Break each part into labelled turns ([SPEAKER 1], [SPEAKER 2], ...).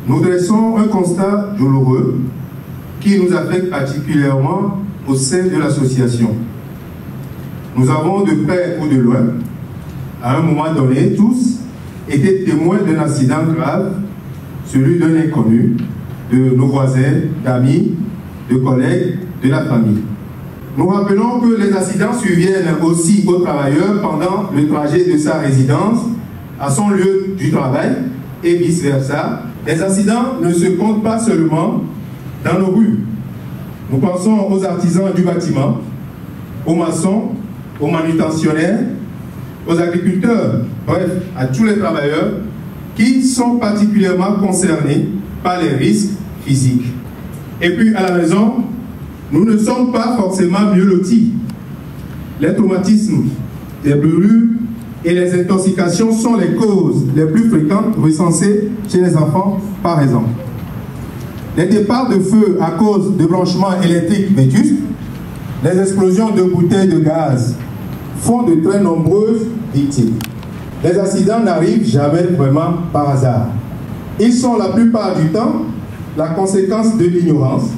[SPEAKER 1] nous dressons un constat douloureux qui nous affecte particulièrement au sein de l'association. Nous avons de près ou de loin, à un moment donné, tous été témoins d'un accident grave, celui d'un inconnu, de nos voisins, d'amis, de collègues, de la famille. Nous rappelons que les accidents surviennent aussi aux travailleurs pendant le trajet de sa résidence à son lieu du travail et vice-versa. Les accidents ne se comptent pas seulement dans nos rues. Nous pensons aux artisans du bâtiment, aux maçons, aux manutentionnaires, aux agriculteurs, bref, à tous les travailleurs qui sont particulièrement concernés par les risques physiques. Et puis à la maison, nous ne sommes pas forcément mieux lotis. Les traumatismes, les brûlures et les intoxications sont les causes les plus fréquentes recensées chez les enfants, par exemple. Les départs de feu à cause de branchements électriques vétustes, les explosions de bouteilles de gaz font de très nombreuses victimes. Les accidents n'arrivent jamais vraiment par hasard. Ils sont la plupart du temps la conséquence de l'ignorance,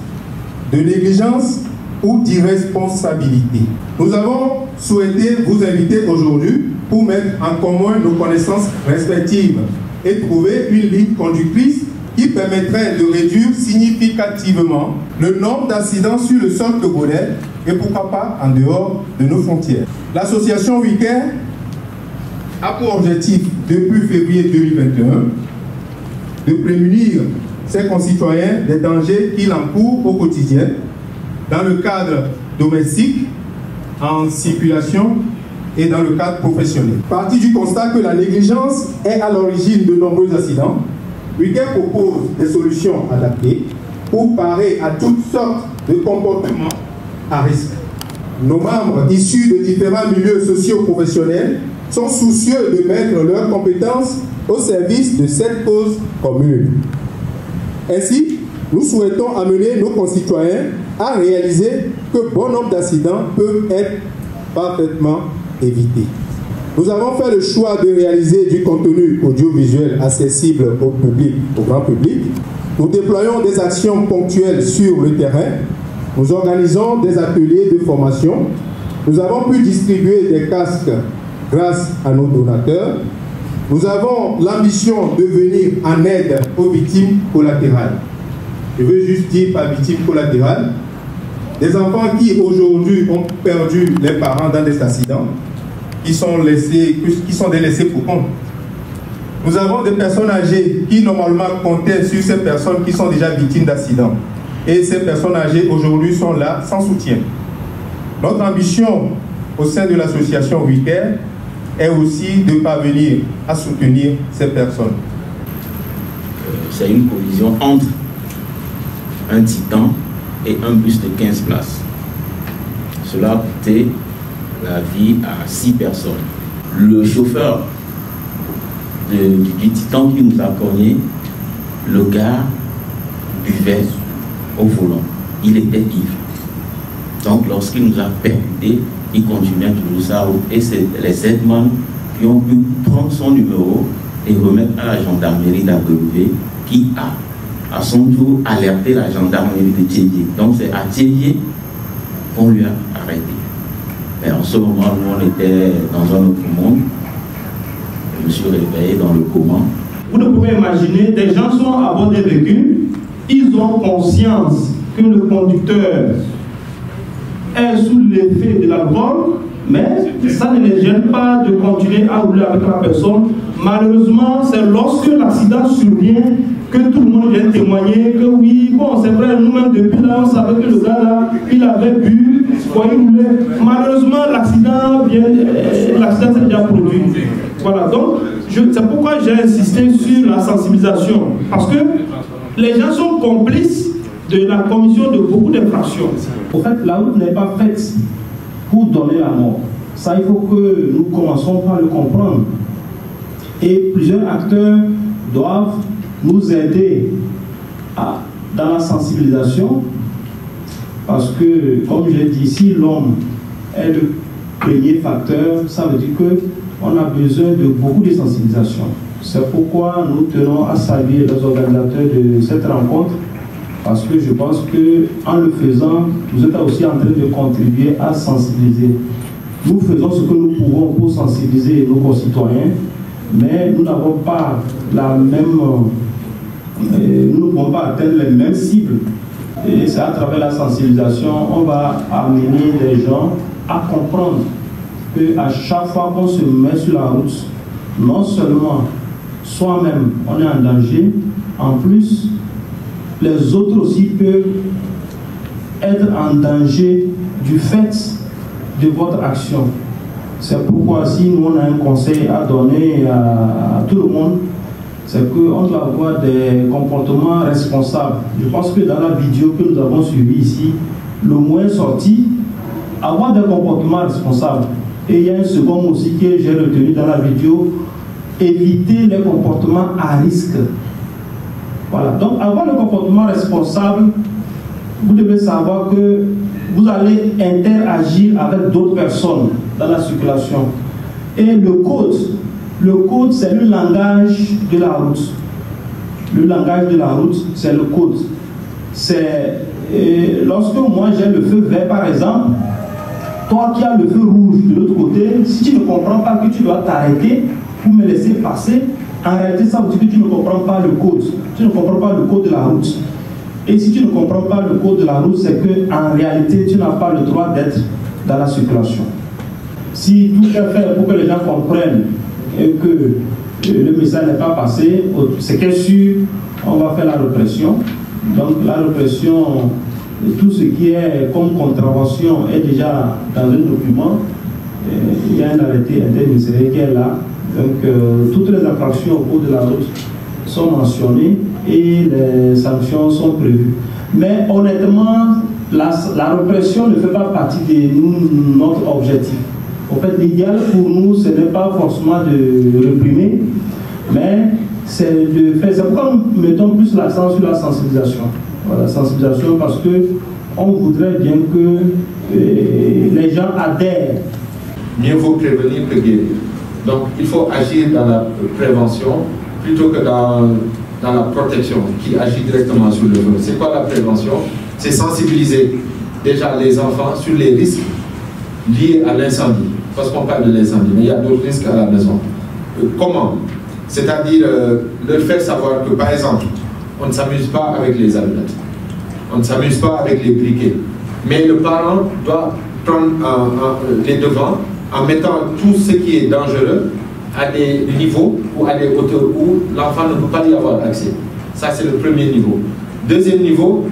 [SPEAKER 1] de négligence ou d'irresponsabilité. Nous avons souhaité vous inviter aujourd'hui pour mettre en commun nos connaissances respectives et trouver une ligne conductrice qui permettrait de réduire significativement le nombre d'accidents sur le sol togolais et pourquoi pas en dehors de nos frontières. L'association WICARE a pour objectif, depuis février 2021, de prémunir ses concitoyens des dangers qu'ils encourent au quotidien dans le cadre domestique, en circulation et dans le cadre professionnel. Parti du constat que la négligence est à l'origine de nombreux accidents, WICARE propose des solutions adaptées pour parer à toutes sortes de comportements à risque. Nos membres issus de différents milieux socio-professionnels sont soucieux de mettre leurs compétences au service de cette cause commune. Ainsi, nous souhaitons amener nos concitoyens à réaliser que bon nombre d'accidents peuvent être parfaitement évités. Nous avons fait le choix de réaliser du contenu audiovisuel accessible au public, au grand public. Nous déployons des actions ponctuelles sur le terrain. Nous organisons des ateliers de formation. Nous avons pu distribuer des casques grâce à nos donateurs. Nous avons l'ambition de venir en aide aux victimes collatérales. Je veux juste dire par victimes collatérales, des enfants qui aujourd'hui ont perdu les parents dans des accidents, qui sont des laissés pour compte. Nous avons des personnes âgées qui normalement comptaient sur ces personnes qui sont déjà victimes d'accidents. Et ces personnes âgées aujourd'hui sont là sans soutien. Notre ambition au sein de l'association WICARE est aussi de parvenir à soutenir ces personnes.
[SPEAKER 2] C'est une collision entre un Titan et un bus de 15 places. Cela a coûté la vie à 6 personnes. Le chauffeur du Titan qui nous a cogné, le gars buvait au volant. Il était ivre. Donc lorsqu'il nous a percuté, il continuait toujours sa route. Et c'est les aidemans qui ont pu prendre son numéro et remettre à la gendarmerie d'Agueloué qui a à son tour alerté la gendarmerie de Thiédié. Donc c'est à Thiédié qu'on lui a arrêté. Mais en ce moment, nous on était dans un autre monde. Je me suis réveillé dans le coma.
[SPEAKER 3] Vous ne pouvez imaginer, des gens sont à bord des véhicules, ils ont conscience que le conducteur est sous l'effet de l'alcool, mais ça ne les gêne pas de continuer à rouler avec la personne. Malheureusement, c'est lorsque l'accident survient que tout le monde vient témoigner que oui, bon, c'est vrai, nous-mêmes depuis là, on savait que le gars là, il avait bu, il roulait. Malheureusement, l'accident s'est déjà produit. Voilà, donc, c'est pourquoi j'ai insisté sur la sensibilisation. Parce que les gens sont complices de la commission de beaucoup d'infractions.
[SPEAKER 4] En fait, la route n'est pas faite pour donner la mort. Ça, il faut que nous commençons par le comprendre. Et plusieurs acteurs doivent nous aider dans la sensibilisation, parce que, comme je l'ai dit ici, l'homme est le premier facteur. Ça veut dire qu'on a besoin de beaucoup de sensibilisation. C'est pourquoi nous tenons à saluer les organisateurs de cette rencontre, parce que je pense qu'en le faisant, vous êtes aussi en train de contribuer à sensibiliser. Nous faisons ce que nous pouvons pour sensibiliser nos concitoyens, mais nous n'avons pas la même... nous ne pouvons pas atteindre les mêmes cibles. Et c'est à travers la sensibilisation, on va amener les gens à comprendre qu'à chaque fois qu'on se met sur la route, non seulement soi-même on est en danger, en plus les autres aussi peuvent être en danger du fait de votre action. C'est pourquoi si nous on a un conseil à donner à tout le monde, c'est qu'on doit avoir des comportements responsables. Je pense que dans la vidéo que nous avons suivie ici, le moins sorti, avoir des comportements responsables. Et il y a un second mot aussi que j'ai retenu dans la vidéo, éviter les comportements à risque. Voilà. Donc, avoir le comportement responsable, vous devez savoir que vous allez interagir avec d'autres personnes dans la circulation. Et le code, c'est le langage de la route. Le langage de la route, c'est le code. C'est lorsque moi j'ai le feu vert, par exemple, toi qui as le feu rouge de l'autre côté, si tu ne comprends pas que tu dois t'arrêter pour me laisser passer, en réalité, ça veut dire que tu ne comprends pas le code. Tu ne comprends pas le code de la route. Et si tu ne comprends pas le code de la route, c'est qu'en réalité, tu n'as pas le droit d'être dans la circulation. Si tout est fait pour que les gens comprennent et que le message n'est pas passé, c'est que sûr, on va faire la répression. Donc la répression, tout ce qui est comme contravention est déjà dans un document. Il y a un arrêté interministériel qui est là. Donc toutes les infractions au cours de la route sont mentionnées et les sanctions sont prévues. Mais honnêtement, la répression ne fait pas partie de notre objectif. En fait, l'idéal pour nous, ce n'est pas forcément de réprimer, mais c'est de faire. C'est pourquoi nous mettons plus l'accent sur la sensibilisation. Voilà, la sensibilisation parce que on voudrait bien que les gens adhèrent.
[SPEAKER 5] Mieux vaut prévenir que guérir. Donc, il faut agir dans la prévention plutôt que dans la protection qui agit directement sur le feu. C'est quoi la prévention? C'est sensibiliser déjà les enfants sur les risques liés à l'incendie. Parce qu'on parle de l'incendie, mais il y a d'autres risques à la maison. Comment? C'est-à-dire leur faire savoir que, par exemple, on ne s'amuse pas avec les allumettes, on ne s'amuse pas avec les briquets, mais le parent doit prendre les devants en mettant tout ce qui est dangereux à des niveaux ou à des hauteurs où l'enfant ne peut pas y avoir accès. Ça, c'est le premier niveau. Deuxième niveau,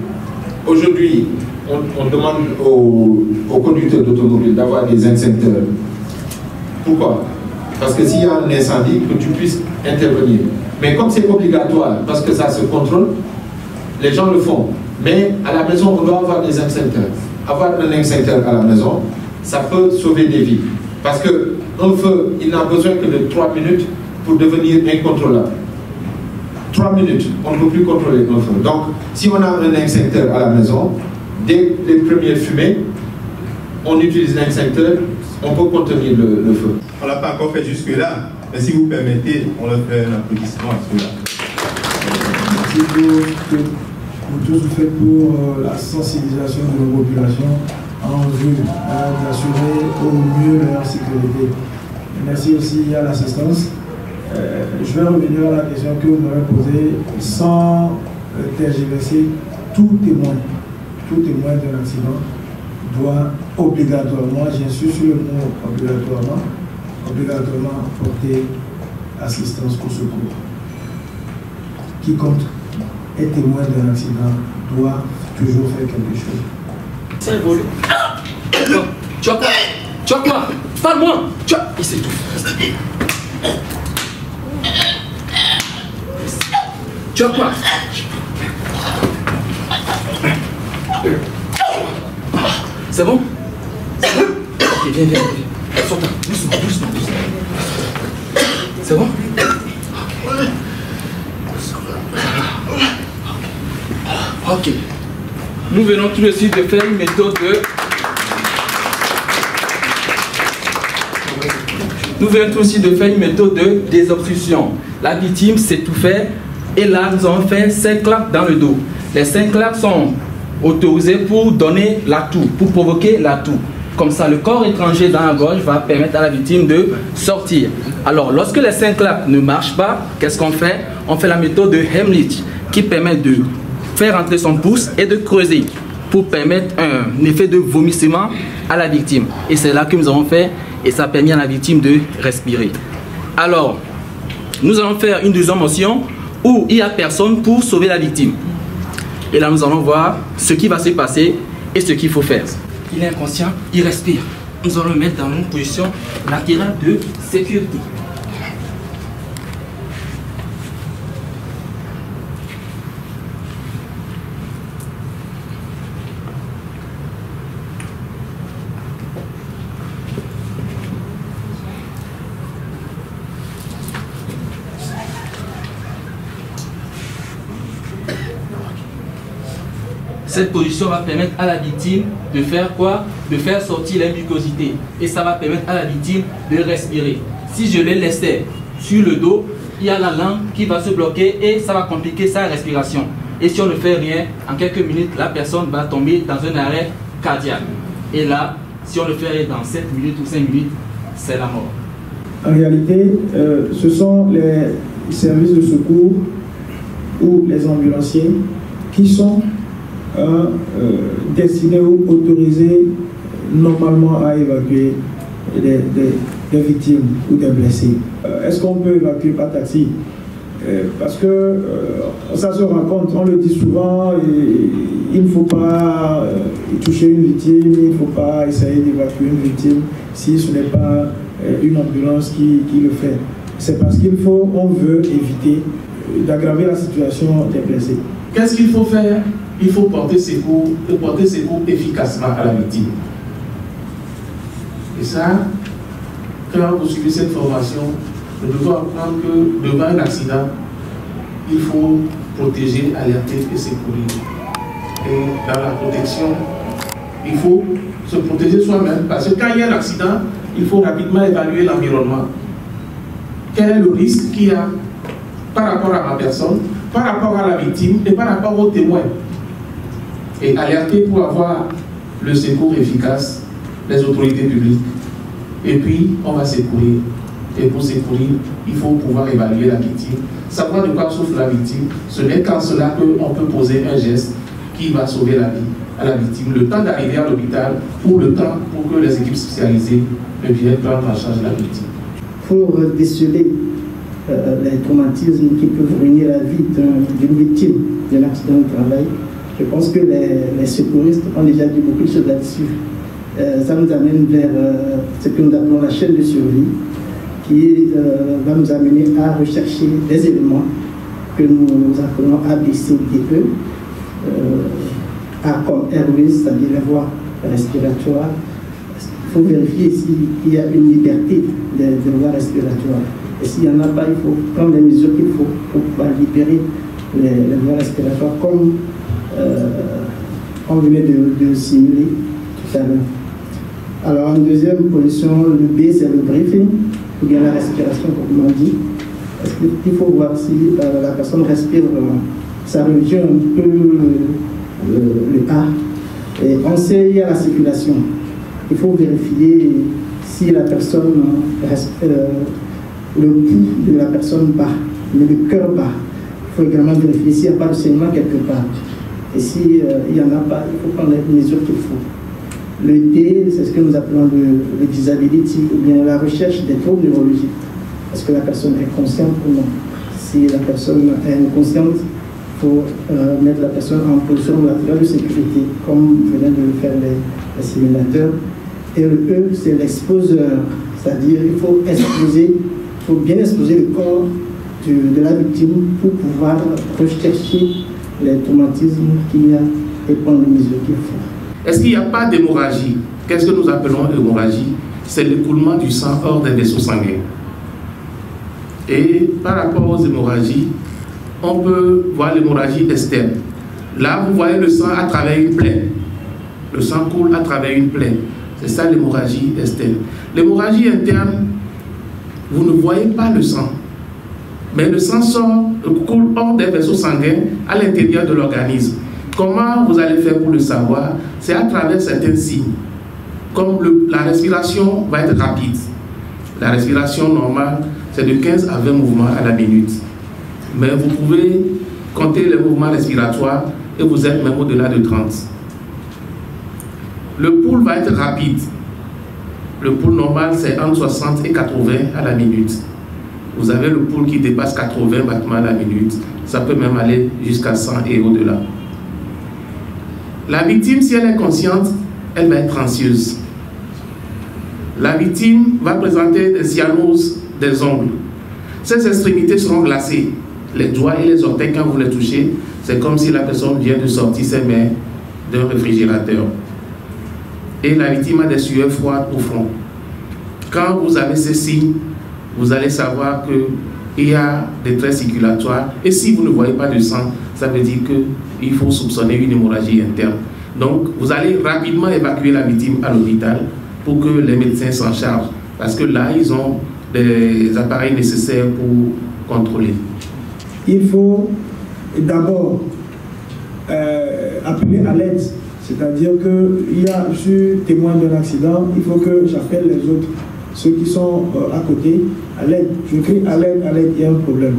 [SPEAKER 5] aujourd'hui, on demande aux conducteurs d'automobile d'avoir des extincteurs. Pourquoi? Parce que s'il y a un incendie, que tu puisses intervenir. Mais comme c'est obligatoire, parce que ça se contrôle, les gens le font. Mais à la maison, on doit avoir des extincteurs. Avoir un extincteur à la maison, ça peut sauver des vies. Parce qu'un feu, il n'a besoin que de 3 minutes pour devenir incontrôlable. 3 minutes, on ne peut plus contrôler un feu. Donc, si on a un extincteur à la maison, dès les premières fumées, on utilise l'extincteur, on peut contenir le feu.
[SPEAKER 1] On ne l'a pas encore fait jusque-là, mais si vous permettez, on leur fait un applaudissement à cela.
[SPEAKER 6] Merci pour ce que vous tous faites pour la sensibilisation de la population en vue d'assurer au mieux leur sécurité. Merci aussi à l'assistance. Je vais revenir à la question que vous m'avez posée sans tergiverser. Tout témoin d'un accident doit obligatoirement, j'insiste sur le mot obligatoirement porter assistance au secours. Quiconque est témoin d'un accident doit toujours faire quelque chose.
[SPEAKER 7] C'est volé. Tu as quoi? Tu as quoi? Parle-moi. Il s'étouffe. Tu as quoi? C'est bon? Ok, viens. Sors-toi. Doucement. C'est bon? Ok. Nous venons tout de suite de faire une méthode de... nous venons aussi de faire une méthode de désobstruction. La victime s'étouffait et là, nous avons fait 5 claques dans le dos. Les 5 claques sont autorisées pour donner l'atout, pour provoquer l'atout. Comme ça, le corps étranger dans la gorge va permettre à la victime de sortir. Alors, lorsque les 5 claques ne marchent pas, qu'est-ce qu'on fait? On fait la méthode de Heimlich, qui permet de faire entrer son pouce et de creuser pour permettre un effet de vomissement à la victime. Et c'est là que nous avons fait, et ça permet à la victime de respirer. Alors, nous allons faire une deuxième motion où il n'y a personne pour sauver la victime. Et là, nous allons voir ce qui va se passer et ce qu'il faut faire. Il est inconscient, il respire. Nous allons le mettre dans une position latérale de sécurité. Cette position va permettre à la victime de faire quoi? De faire sortir les mucosités. Et ça va permettre à la victime de respirer. Si je les laissais sur le dos, il y a la langue qui va se bloquer et ça va compliquer sa respiration. Et si on ne fait rien, en quelques minutes, la personne va tomber dans un arrêt cardiaque. Et là, si on le fait dans 7 minutes ou 5 minutes, c'est la mort.
[SPEAKER 6] En réalité, ce sont les services de secours ou les ambulanciers qui sont destinés ou autorisés normalement à évacuer des victimes ou des blessés. Est-ce qu'on peut évacuer par taxi? Parce que ça se rencontre, on le dit souvent, il ne faut pas toucher une victime, il ne faut pas essayer d'évacuer une victime si ce n'est pas une ambulance qui le fait. C'est parce on veut éviter d'aggraver la situation des blessés.
[SPEAKER 4] Qu'est-ce qu'il faut faire? Il faut porter secours efficacement à la victime. Et ça, quand vous suivez cette formation, nous devons apprendre que devant un accident, il faut protéger, alerter et secourir. Et dans la protection, il faut se protéger soi-même, parce que quand il y a un accident, il faut rapidement évaluer l'environnement. Quel est le risque qu'il y a par rapport à ma personne, par rapport à la victime et par rapport aux témoins. Et alerter pour avoir le secours efficace, les autorités publiques. Et puis, on va secourir. Et pour secourir, il faut pouvoir évaluer la victime. Savoir de quoi souffre la victime, ce n'est qu'en cela qu'on peut poser un geste qui va sauver la vie à la victime. Le temps d'arriver à l'hôpital ou le temps pour que les équipes spécialisées viennent prendre en charge la victime.
[SPEAKER 8] Pour déceler les traumatismes qui peuvent ruiner la vie d'une victime d'un accident de travail, je pense que les secouristes ont déjà dit beaucoup de choses là-dessus. Ça nous amène vers ce que nous appelons la chaîne de survie, qui va nous amener à rechercher des éléments que nous appelons A, B, C, D, E. A comme airways, c'est-à-dire la voie respiratoire. Il faut vérifier s'il y a une liberté de voie respiratoire. Et s'il n'y en a pas, il faut prendre les mesures qu'il faut pour pouvoir libérer les voies respiratoires, comme on venait de simuler tout à l'heure. Alors, en deuxième position, le B, c'est le briefing, ou bien la respiration, comme on dit. Parce qu'il faut voir si la personne respire, ça réduit un peu le A. Et on sait, il y a la circulation. Il faut vérifier si la personne respire, le pouls de la personne bat, mais le cœur bat. Il faut également vérifier s'il n'y a pas de saignement quelque part. Et s'il n'y en a pas, il faut prendre les mesures qu'il faut. Le D, c'est ce que nous appelons le disability, ou bien la recherche des troubles neurologiques. Est-ce que la personne est consciente ou non? Si la personne est inconsciente, il faut mettre la personne en position latérale de sécurité, comme venaient de le faire les simulateurs. Et le E, c'est l'exposeur, c'est-à-dire il faut bien exposer le corps de la victime pour pouvoir rechercher les traumatismes qu'il y a et prendre les mesures qu'il faut.
[SPEAKER 4] Est-ce qu'il n'y a pas d'hémorragie? Qu'est-ce que nous appelons hémorragie? C'est l'écoulement du sang hors des vaisseaux sanguins. Et par rapport aux hémorragies, on peut voir l'hémorragie externe. Là, vous voyez le sang à travers une plaie. Le sang coule à travers une plaie. C'est ça l'hémorragie externe. L'hémorragie interne,
[SPEAKER 9] vous ne voyez pas le sang. Mais le sang coule hors des vaisseaux sanguins à l'intérieur de l'organisme. Comment vous allez faire pour le savoir? C'est à travers certains signes. Comme la respiration va être rapide. La respiration normale, c'est de 15 à 20 mouvements à la minute. Mais vous pouvez compter les mouvements respiratoires et vous êtes même au-delà de 30. Le pouls va être rapide. Le pouls normal, c'est entre 60 et 80 à la minute. Vous avez le pouls qui dépasse 80 battements à la minute. Ça peut même aller jusqu'à 100 et au-delà. La victime, si elle est consciente, elle va être anxieuse. La victime va présenter des cyanoses des ongles. Ses extrémités seront glacées. Les doigts et les orteils, quand vous les touchez, c'est comme si la personne vient de sortir ses mains d'un réfrigérateur. Et la victime a des sueurs froides au front. Quand vous avez ces signes, vous allez savoir qu'il y a des traits circulatoires. Et si vous ne voyez pas de sang, ça veut dire qu'il faut soupçonner une hémorragie interne. Donc, vous allez rapidement évacuer la victime à l'hôpital pour que les médecins s'en chargent. Parce que là, ils ont des appareils nécessaires pour contrôler.
[SPEAKER 6] Il faut d'abord appeler à l'aide. C'est-à-dire que je suis témoin d'un accident, il faut que j'appelle les autres, ceux qui sont à côté, à l'aide. Je crie à l'aide, il y a un problème.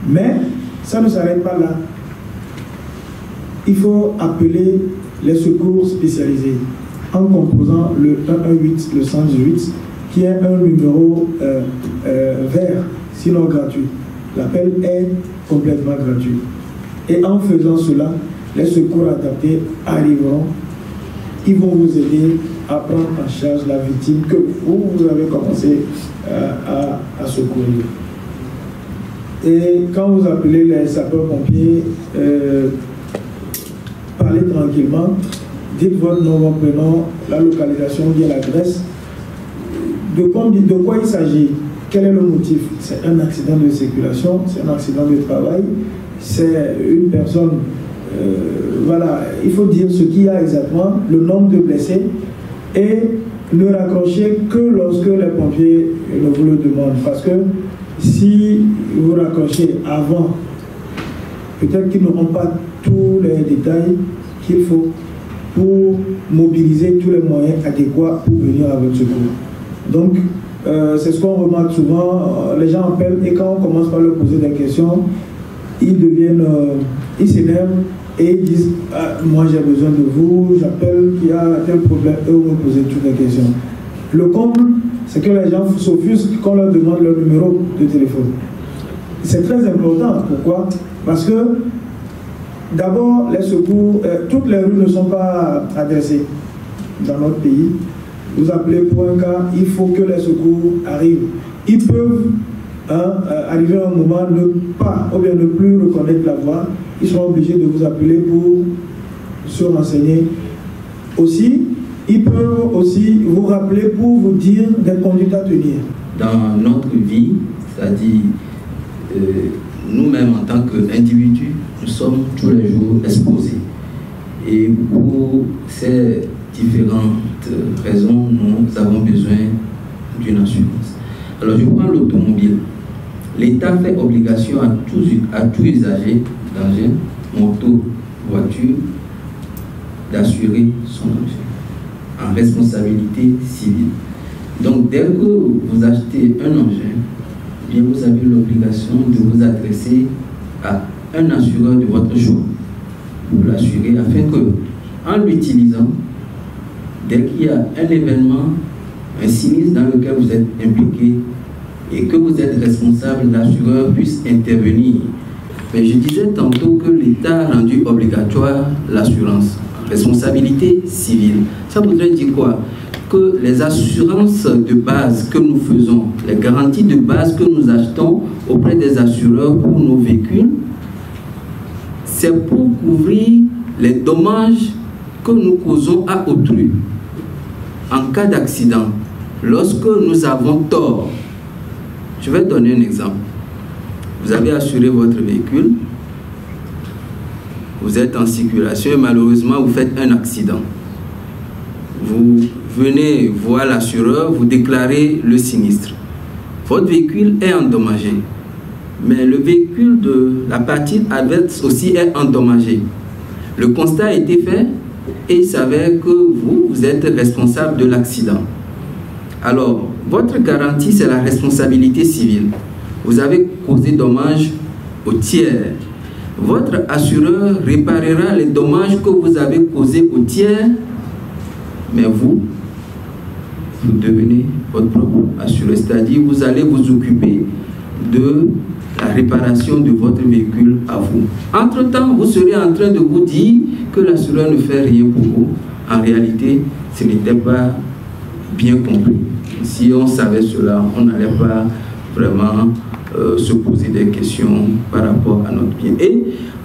[SPEAKER 6] Mais ça ne s'arrête pas là. Il faut appeler les secours spécialisés en composant le 118, le 118, qui est un numéro vert, sinon gratuit. L'appel est complètement gratuit. Et en faisant cela, les secours adaptés arriveront. Ils vont vous aider à prendre en charge la victime que vous avez commencé à secourir. Et quand vous appelez les sapeurs-pompiers, parlez tranquillement, dites votre nom, votre prénom, la localisation, bien l'adresse. De quoi il s'agit? Quel est le motif? C'est un accident de circulation, c'est un accident de travail, c'est une personne... voilà, il faut dire ce qu'il y a exactement, le nombre de blessés, et ne raccrocher que lorsque les pompiers vous le demandent. Parce que si vous raccrochez avant, peut-être qu'ils n'auront pas tous les détails qu'il faut pour mobiliser tous les moyens adéquats pour venir à votre secours. Donc, c'est ce qu'on remarque souvent, les gens appellent et quand on commence par leur poser des questions, ils s'énervent et ils disent moi j'ai besoin de vous, j'appelle, il y a tel problème, eux vont poser toutes les questions. Le comble, c'est que les gens s'offusquent quand on leur demande leur numéro de téléphone. C'est très important. Pourquoi? Parce que d'abord, les secours, toutes les rues ne sont pas adressées dans notre pays. Vous appelez pour un cas, il faut que les secours arrivent. Ils peuvent arriver à un moment, ne pas, ou bien ne plus reconnaître la voix. Ils seront obligés de vous appeler pour se renseigner. Aussi, ils peuvent aussi vous rappeler pour vous dire des conduites à tenir.
[SPEAKER 2] Dans notre vie, c'est-à-dire nous-mêmes en tant qu'individus, nous sommes tous les jours exposés. Et pour ces différentes raisons, nous avons besoin d'une assurance. Alors je prends l'automobile. L'État fait obligation à tout usager d'engin, moto, voiture, d'assurer son engin en responsabilité civile. Donc dès que vous achetez un engin, bien vous avez l'obligation de vous adresser à un assureur de votre choix pour l'assurer afin que, en l'utilisant, dès qu'il y a un événement, un sinistre dans lequel vous êtes impliqué et que vous êtes responsable, l'assureur puisse intervenir. Mais je disais tantôt que l'État a rendu obligatoire l'assurance, responsabilité civile. Ça voudrait dire quoi? Que les assurances de base que nous faisons, les garanties de base que nous achetons auprès des assureurs pour nos véhicules, c'est pour couvrir les dommages que nous causons à autrui. En cas d'accident, lorsque nous avons tort, je vais donner un exemple. Vous avez assuré votre véhicule, vous êtes en circulation et malheureusement vous faites un accident. Vous venez voir l'assureur, vous déclarez le sinistre.
[SPEAKER 10] votre véhicule est endommagé. Mais le véhicule de la partie adverse aussi est endommagé. Le constat a été fait et il s'avère que vous êtes responsable de l'accident. Alors, votre garantie, c'est la responsabilité civile. Vous avez causé dommage au tiers. Votre assureur réparera les dommages que vous avez causés au tiers, mais vous devenez votre propre assureur. C'est-à-dire, vous allez vous occuper de la réparation de votre véhicule à vous. Entre-temps, vous serez en train de vous dire que l'assureur ne fait rien pour vous. En réalité, ce n'était pas bien compris. Si on savait cela, on n'allait pas vraiment se poser des questions par rapport à notre bien. Et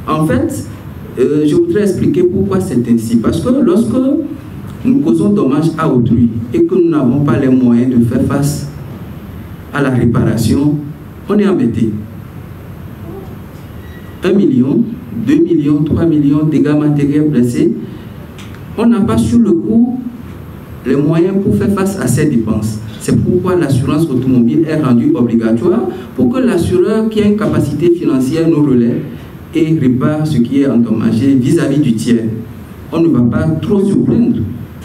[SPEAKER 10] en fait, je voudrais expliquer pourquoi c'est ainsi. Parce que lorsque nous causons dommage à autrui et que nous n'avons pas les moyens de faire face à la réparation, on est embêté. 1 million, 2 millions, 3 millions de dégâts matériels blessés, on n'a pas sur le coup les moyens pour faire face à ces dépenses. C'est pourquoi l'assurance automobile est rendue obligatoire pour que l'assureur qui a une capacité financière nous relève et répare ce qui est endommagé vis-à-vis du tiers. On ne va pas trop se plaindre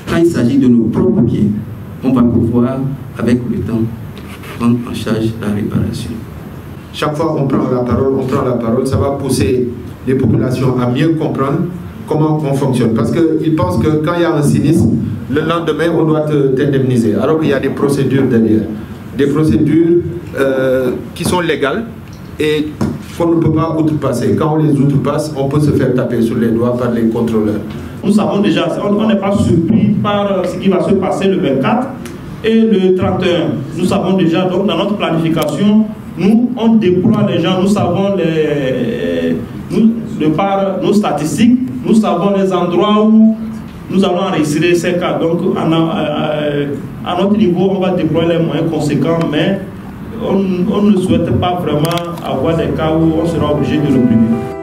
[SPEAKER 10] quand il s'agit de nos propres biens. On va pouvoir, avec le temps, prendre en charge la réparation.
[SPEAKER 5] Chaque fois qu'on prend la parole, ça va pousser les populations à mieux comprendre comment on fonctionne. Parce qu'ils pensent que quand il y a un sinistre, le lendemain, on doit t'indemniser. Alors qu'il y a des procédures derrière. Des procédures qui sont légales et qu'on ne peut pas outrepasser. Quand on les outrepasse, on peut se faire taper sur les doigts par les contrôleurs.
[SPEAKER 3] Nous savons déjà, on n'est pas surpris par ce qui va se passer le 24 et le 31. Nous savons déjà, donc dans notre planification, nous, on déploie les gens, nous savons de par nos statistiques, nous savons les endroits où nous allons enregistrer ces cas. Donc, à notre niveau, on va déployer les moyens conséquents, mais on ne souhaite pas vraiment avoir des cas où on sera obligé de reprimer.